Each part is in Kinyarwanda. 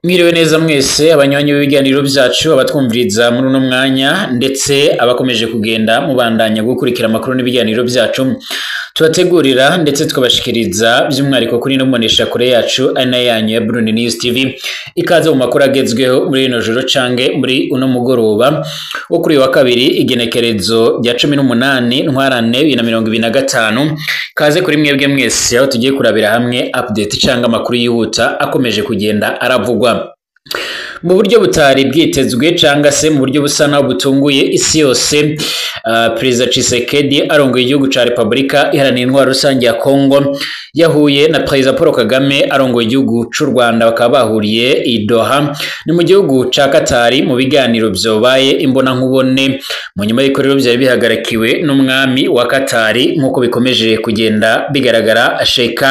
Mwiriwe neza mwese abanywanyi b'ibiganiro byacu abatwumviriza muri uno mwanya ndetse abakomeje kugenda mubandanya gukurikira amakuru n'ibiganiro byacu tubategurira ndetse tukabashikiriza by'umwariko kuri no monesha kure yacu ana yanyu ya Burundi News TV ikaze mu makuru agezweho muri ino joro cange muri uno mugoroba wo kuri wa kabiri igenekerezo rya 18 ntwarane 2025 kaze kuri mwebwe mwese aho tugiye kurabira hamwe update canga amakuru yihuta akomeje kugenda aravugwa mu buryo butari bwitezwe canga se mu buryo busa naho butunguye isi yose. President Tshisekedi arongoye igihugu ca Republika Iharanira Intwaro Rusange ya Kongo yahuye na President Paul Kagame arongoye igihugu c'u Rwanda bakaba bahuriye i Doha ni mu gihugu ca Qatar mu biganiro vyobaye imbona nkubone mu nyuma y'ikorero byari bihagarakiwe n'umwami wa Qatar nkuko bikomeje kugenda bigaragara Sheikh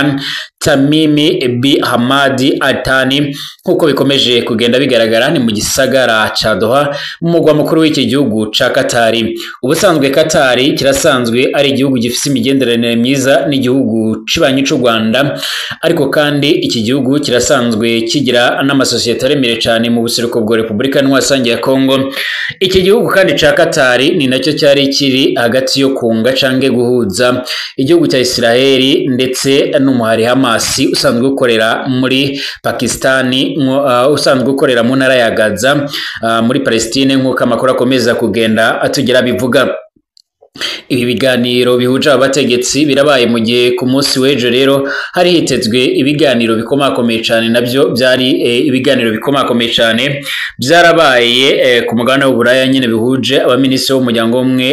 Tamimi bin Hamad Al Thani nkuko bikomeje kugenda bigaragara ni mu gisagara ca Doha mu mugwa mukuru w'iki gihugu ca Qatar. Ubusanzwe Qatar kirasanzwe ari igihugu gifise imigenderanire myiza n'igihugu cibanyi c'u Rwanda, ariko kandi iki gihugu kirasanzwe kigira n'amasosiyete aremere cyane mu buseruko bwa Republika Iharanira ya Kongo. Iki gihugu kandi ca Qatar ni nacyo cyari kiri hagati yo kunga cange guhuza igihugu cya Israeli ndetse n'umuhari Hamas usanzwe ukorera muri Pakistani, usanzwe ukorera mu ntara ya Gaza muri Palestine nk'uko amakuru akomeza kugenda atugira bivuga. Ibi biganiro bihuje abategetsi birabaye mu gihe ku munsi w'ejo rero hari hitezwe ibiganiro bikomakomeye cyane, nabyo byari ibiganiro bikomakomeye cyane byarabaye ku mugabane w'Uburaya nyine bihuje abaminisitiri b'umuryango umwe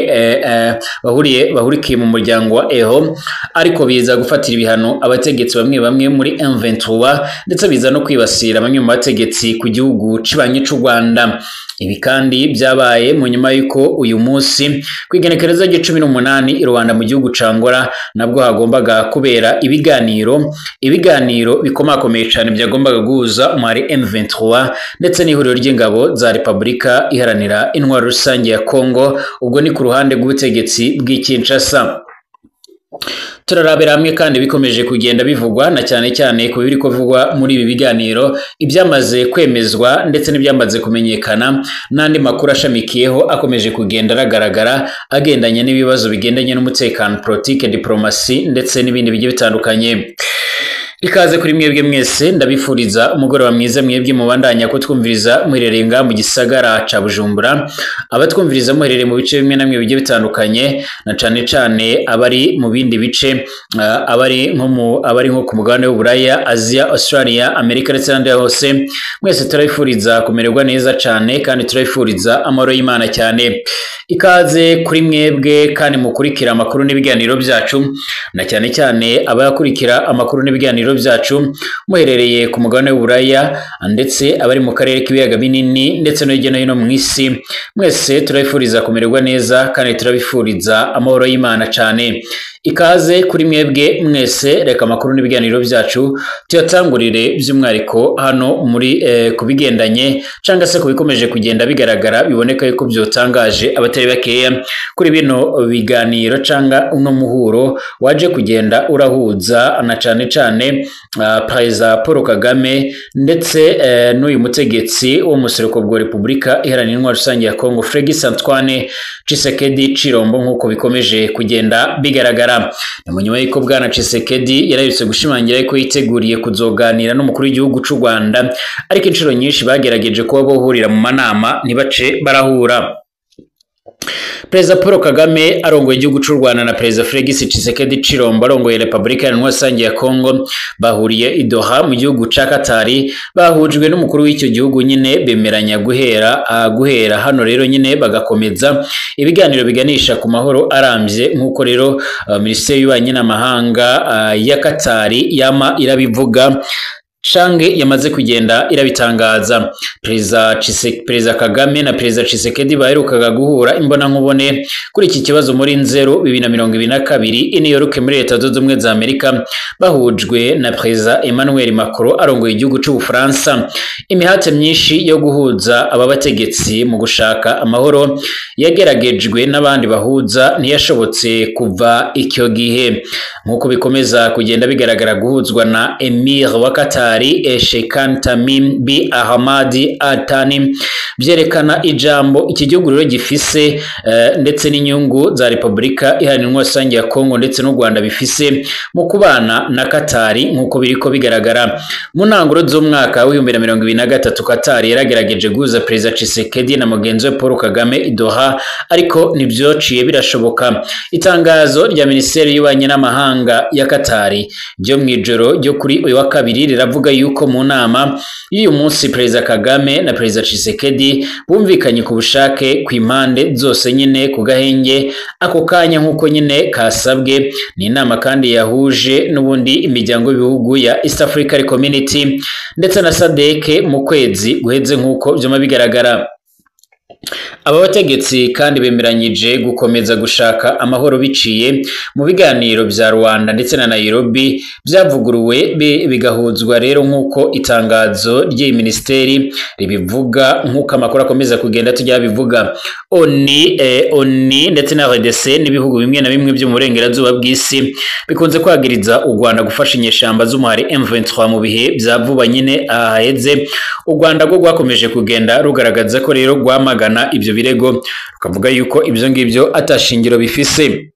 bahurikiye mu muryango wa EHO, ariko biza gufatira ibihano abategetsi bamwe bamwe muri M23 ndetse biza no kwibasira bamwe mu bategetsi ku gihugu cibanyi c'u Rwanda. Ibi kandi byabaye mu nyuma y'uko uyu munsi kwigenekereza rya 18 i Rwanda mu gihugu ca Angola nabwo hagombaga kubera ibiganiro bikomakomeye cyane byagombaga guhuza umwari M23 ndetse n'ihuriro ry'ingabo za Republika Iharanira Intwaro Rusange ya Kongo, ubwo ni ku ruhande rw'ubutegetsi bw'Kinshasa. Turarabira hamwe kandi bikomeje kugenda bivugwa na cyane cyane ku biri kuvugwa muri ibi biganiro, ibyamaze kwemezwa ndetse n'ibyamaze kumenyekana n'andi makuru ashamikiyeho akomeje kugenda aragaragara agendanye n'ibibazo bigendanye n'umutekano, politique, diplomasi ndetse n'ibindi bigiye bitandukanye. Ikaze kuri mwebwe mwese ndabifuriza umugoroba mwiza mwebwe mubandanya ko twumviriza muherereye nga mu gisagara ca Bujumbura, abatwumviriza muherereye mu bice bimwe namwe bigiye bitandukanye na cane abari mu bindi bice abari nko ku mugabane w'Uburaya, Asia, Australia, Amerika ndetse n'ahandi hose, mwese turabifuriza kumererwa neza cane kandi turabifuriza amahoro y'Imana cyane. Ikaze kuri mwebwe kandi mukurikira amakuru n'ibiganiro byacu na cyane abakurikira amakuru n'ibiganiro byacu muherereye ku mugabane w'Uburaya ndetse abari mu karere k'ibiyaga binini ndetse no hirya no hino mu isi, mwese turabifuriza kumererwa neza kandi turabifuriza amahoro y'Imana cyane. Ikaze kuri mwebwe mwese, reka amakuru n'ibiganiro byacu tuyatangurire by'umwariko hano muri kubigendanye canga se kubikomeje kugenda bigaragara biboneka yuko byotangaje abatari bakeya kuri bino biganiro canga uno muhuro waje kugenda urahuza na cane President Paul Kagame ndetse n'uyu mutegetsi wo mu seruko bwa Republika Iharanira Intwaro Rusange ya Kongo Félix Antoine Tshisekedi Chilombo nk'uko bikomeje kugenda bigaragara. Mu nyuma y'uko bwana Tshisekedi yarayutse gushimangira yuko yiteguriye kuzoganira n'umukuru w'igihugu c'u Rwanda, ariko inshuro nyinshi bagerageje kuba bohurira mu manama ntibace barahura. President Paul Kagame arongoye igihugu c'u Rwanda na President Félix Tshisekedi Chilombo arongoye Republika Iharanira Rusange ya Kongo bahuriye i Doha mu gihugu ca Qatar, bahujwe n'umukuru w'icyo gihugu nyine bemeranya guhera hano rero nyine bagakomeza ibiganiro biganisha ku mahoro arambye nk'uko rero Minisiteri y'Ububanyi n'Amahanga ya Qatar yama irabivuga cange yamaze kugenda irabitangaza. President Kagame na President Tshisekedi baherukaga guhura imbona nkubone kuri iki kibazo muri Nzero 2022 i New York muri Leta Zunze Ubumwe za Amerika, bahujwe na President Emmanuel Macron arongoye igihugu c'u Bufaransa. Imihate myinshi yo guhuza aba bategetsi mu gushaka amahoro yageragejwe n'abandi bahuza ntiyashobotse kuva icyo gihe, nk'uko bikomeza kugenda bigaragara guhuzwa na Emir wa Qatar Katari Sheikh Tamim bin Ahmad Al Thani byerekana ijambo iki gihugu rero gifise ndetse n'inyungu za Republika Iharanira Rusange ya Kongo ndetse n'u Rwanda bifise mu kubana na Katari nkuko biriko bigaragara mu ntanguro z'umwaka wa 2023 Katari yaragerageje guhuza President Tshisekedi na mugenzi we Paul Kagame i Doha ariko ntibyociye birashoboka. Itangazo rya Minisiteri y'Ububanyi n'Amahanga ya Katari ryo mwijoro ryo kuri uyu wa kabiri riravuga yuko mu nama y'uyu munsi President Kagame na President Tshisekedi bumvikanye ku bushake kw'impande zose nyine ku gahenge ako kanya nkuko nyine kasabwe. Ni inama kandi yahuje n'ubundi imiryango y'ibihugu ya East African Community ndetse na SADC mu kwezi guheze nkuko byoma bigaragara. Aba bategetsi kandi bemeranyije gukomeza gushaka amahoro biciye mu biganiro bya Rwanda ndetse na Nairobi byavuguruwe bigahuzwa rero nkuko itangazo ry'iyi ministeri ribivuga nkuko amakuru akomeza kugenda tujya bivuga. ONU ndetse na RDC n'ibihugu bimwe na bimwe byo mu burengerazuba bw'isi bikunze kwagiriza u Rwanda gufasha inyeshamba z'umuhari M23 mu bihe bya vuba nyine ahaheze. U Rwanda rwo rwakomeje kugenda rugaragaza ko rero rwamagana ibyo birego rukavuga yuko ibyo ngibyo atashingiro bifise.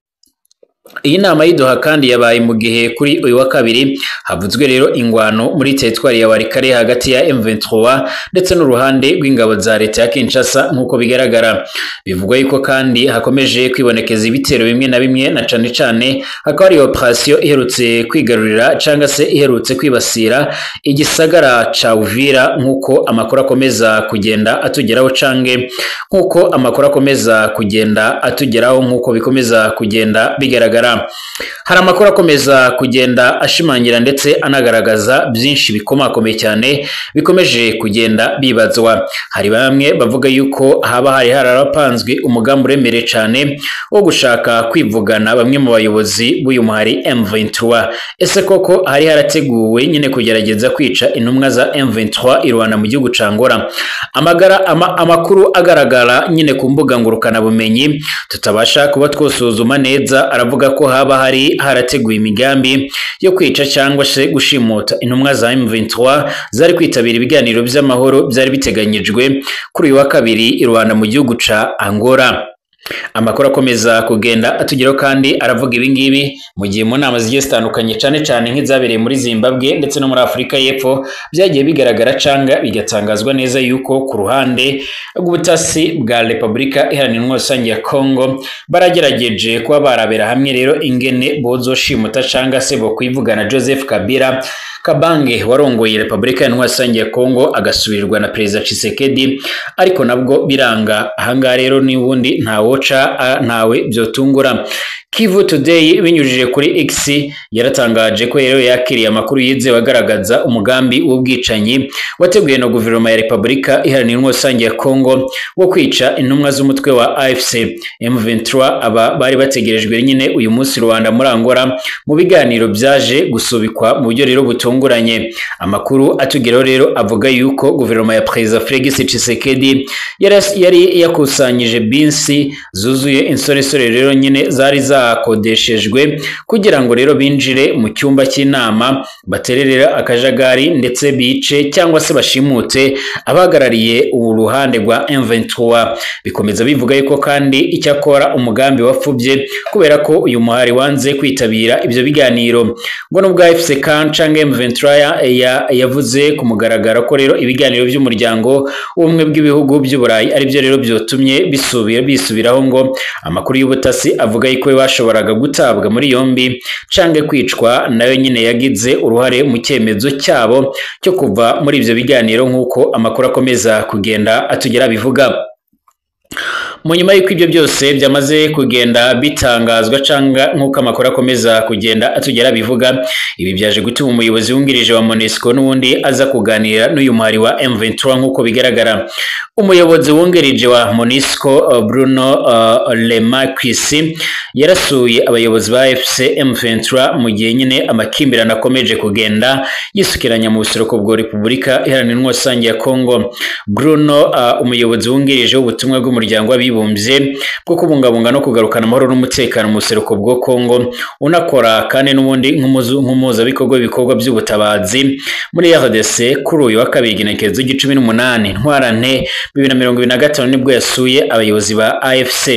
Iyi nama y'Idoha kandi yabaye mu gihe kuri uyu wa kabiri havuzwe rero ingwano muri teritwari ya Walikale hagati ya M23 ndetse n'uruhande rw'ingabo za leta ya Kinshasa nkuko bigaragara. Bivugwa yuko kandi hakomeje kwibonekeza ibitero bimwe na bimwe na cane hakaba ari operation iherutse kwigarurira cyangwa se iherutse kwibasira igisagara ca Uvira nkuko amakuru akomeza kugenda atugeraho cange nkuko amakuru akomeza kugenda atugeraho nkuko bikomeza kugenda bigaragara. Hari amakuru akomeza kugenda ashimangira ndetse anagaragaza byinshi bikomakomeye cyane bikomeje kugenda bibazwa. Hari bamwe bavuga yuko haba hari harapanzwe umugambi uremere cyane wo gushaka kwivugana bamwe mu bayobozi b'uyu muhari M23. Ese koko hari harateguwe nyine kugerageza kwica intumwa za M23 i Rwanda mu gihugu ca Angola? Amakuru agaragara nyine ku mbuga ngurukana bumenyi tutabasha kuba twosuzuma neza aravuga ko haba hari harateguye imigambi yo kwica cyangwa se gushimuta intumwa za M23 zari kwitabira ibiganiro by'amahoro byari biteganyijwe kuri uyu wa kabiri i Rwanda mu gihugu ca Angola. Amakuru akomeza kugenda atugeraho kandi aravuga ibingibi mu gihe mu nama zigiye zitandukanye cyane nk'izabereye muri Zimbabwe ndetse no muri Afurika y'Epfo byagiye bigaragara canga bigatangazwa neza yuko ku ruhande rw'ubutasi bwa Republika Iharanira Rusange ya Kongo baragerageje kuba barabera hamwe rero ingene bozoshimuta canga se bo kwivugana Joseph Kabila Kabange warongoye Republika Iharanira Rusange ya Kongo agasubirirwa na President Tshisekedi ariko nabwo biranga. Ahanga rero nibundi ntawe byotungura. Kivu Today binyujije kuri X yaratangaje ko rero yakiriye amakuru yize bagaragaza umugambi w'ubwicanyi wateguye no guverinoma ya Republika Iharanira Rusange ya Kongo wo kwica intumwa z'umutwe wa AFC M23. Aba bari bategerejwe nyine uyu munsi Rwanda muri Angola mu biganiro byaje gusubikwa mu buryo rero butunguranye. Amakuru atugeraho rero avuga yuko guverinoma ya President Felix Tshisekedi yari yakusanyije binsi zuzuye insoresore rero nyine zari zakodeshejwe kugira ngo rero binjire mu cyumba cy'inama batererera akajagari ndetse bice cyangwa se bashimute abahagarariye uruhande rwa M23. Bikomeza bivuga yuko kandi icyakora umugambi wapfubye kubera ko uyu muhari wanze kwitabira ibyo biganiro ngo nubwo AFC cyangwa M23 yavuze ku mugaragaro ko rero ibiganiro by'umuryango w'ubumwe bw'ibihugu by'Uburayi ari byo rero byotumye bisubiraho. Ngo amakuru y'ubutasi avuga yuko bashoboraga gutabwa muri yombi cange kwicwa nayo nyine yagize uruhare mu cyemezo cyabo cyo kuva muri ibyo biganiro nkuko amakuru akomeza kugenda atugera bivuga. Mu nyuma y'uko ibyo byose byamaze kugenda bitangazwa canga nkuko amakuru akomeza kugenda atugera bivuga, ibi byaje gutuma umuyobozi wungirije wa MONUSCO n'ubundi aza kuganira n'uyu muhari wa M23 nkuko bigaragara. Umuyobozi wungirije wa MONUSCO Bruno Lemarquis yarasuye abayobozi ba FC M23 mu gihe nyine amakimbirane akomeje kugenda yisukiranya mu buseruko bwa Repubulika Iharanira Rusange ya Kongo. Bruno umuyobozi wungirije w'ubutumwa bw'umuryango w'abibumbye bwo kubungabunga no kugarukana amahoro n'umutekano mu buseruko bwa Kongo, unakora kandi n'ubundi nk'umuhuzabikorwa w'ibikorwa by'ubutabazi muri RDC. Kuri uyu wa kabiri igenekerezo g'18 Ntwarante 2025 nibwo yasuye abayobozi ba AFC.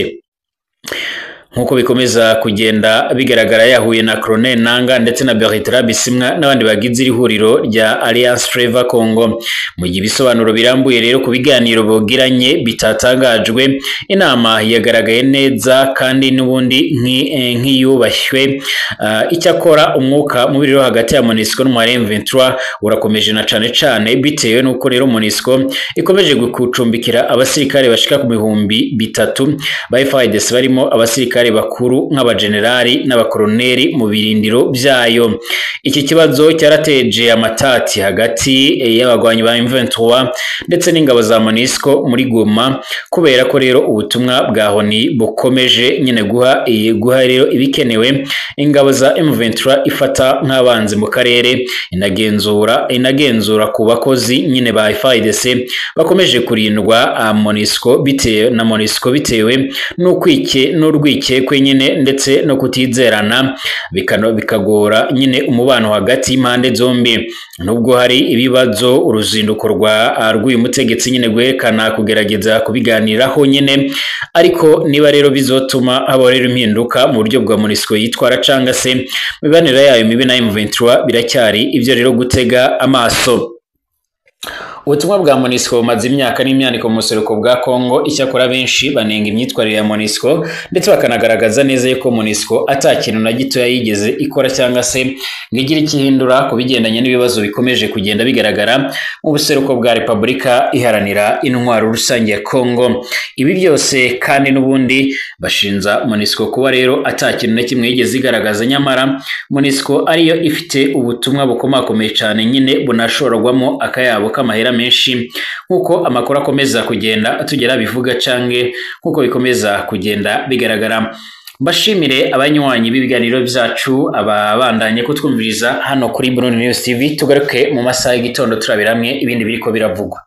Nkuko bikomeza kugenda bigaragara, yahuye na Colonel Nanga ndetse na Bertrand Bisimwa n'abandi bagize ihuriro rya Alliance Fleuve Congo. Mu gihe ibisobanuro birambuye rero ku biganiro bogiranye bitatangajwe, inama yagaragaye neza kandi n'ubundi nk'iyubashywe. Icyakora umwuka mubiri ro hagati ya MONUSCO n'umuM23 urakomeje na cane bitewe nuko rero MONUSCO ikomeje gucumbikira abasirikare bashika ku 3,000 ba FARDC, barimo abasirikare bakuru nk'abagenerali n'abakoloneli mu birindiro byayo. Iki kibazo cyarateje amatati hagati y'abagwanyi ba M23 ndetse n'ingabo za MONUSCO muri Goma, kubera ko rero ubutumwa bwa Honi bukomeje nyine guha rero ibikenewe ingabo za M23 ifata nk'abanzi mu karere, inagenzura ku bakozi nyine ba FARDC bakomeje kurindwa MONUSCO bitewe n'urwike kwenyine ndetse no kutizerana, bikagora nyine umubano hagati y'impande zombi. Nubwo hari ibibazo, uruzinduko rw'uyu mutegetsi nyine gwerekana kugerageza kubiganiraho nyine, ariko niba rero bizotuma haba rero impinduka mu buryo bwa MONUSCO yitwara canga se mibanira yayo mibi na M23, biracyari ibyo rero gutega amaso. Ubutumwa bwa MONUSCO bumaze imyaka n'imyaniko mu buseruko bwa Kongo. Icyakora benshi banenga imyitwarire ya MONUSCO ndetse bakanagaragaza neza yuko MONUSCO atakintu na gito yigeze ikora cyangwa se ngigira ikihindura ku bigendanye n'ibibazo bikomeje kugenda bigaragara mu buseruko bwa Repubulika Iharanira Intwaro Rusange ya Kongo. Ibi byose kandi n'ubundi bashinza MONUSCO kuba rero atakintu na kimwe yigeze igaragaza, nyamara MONUSCO ariyo ifite ubutumwa bukomakomeye cyane nyine bunashorwamo akayabo k'amahera menshi, nkuko amakuru akomeza kugenda atugera bivuga cange nkuko bikomeza kugenda bigaragara. Bashimire abanywanyi b'ibiganiro byacu, ababandanye kutwumviriza hano kuri Burundi News TV. Tugaruke mu masaha y'igitondo turabiramwe ibindi biriko biravugwa.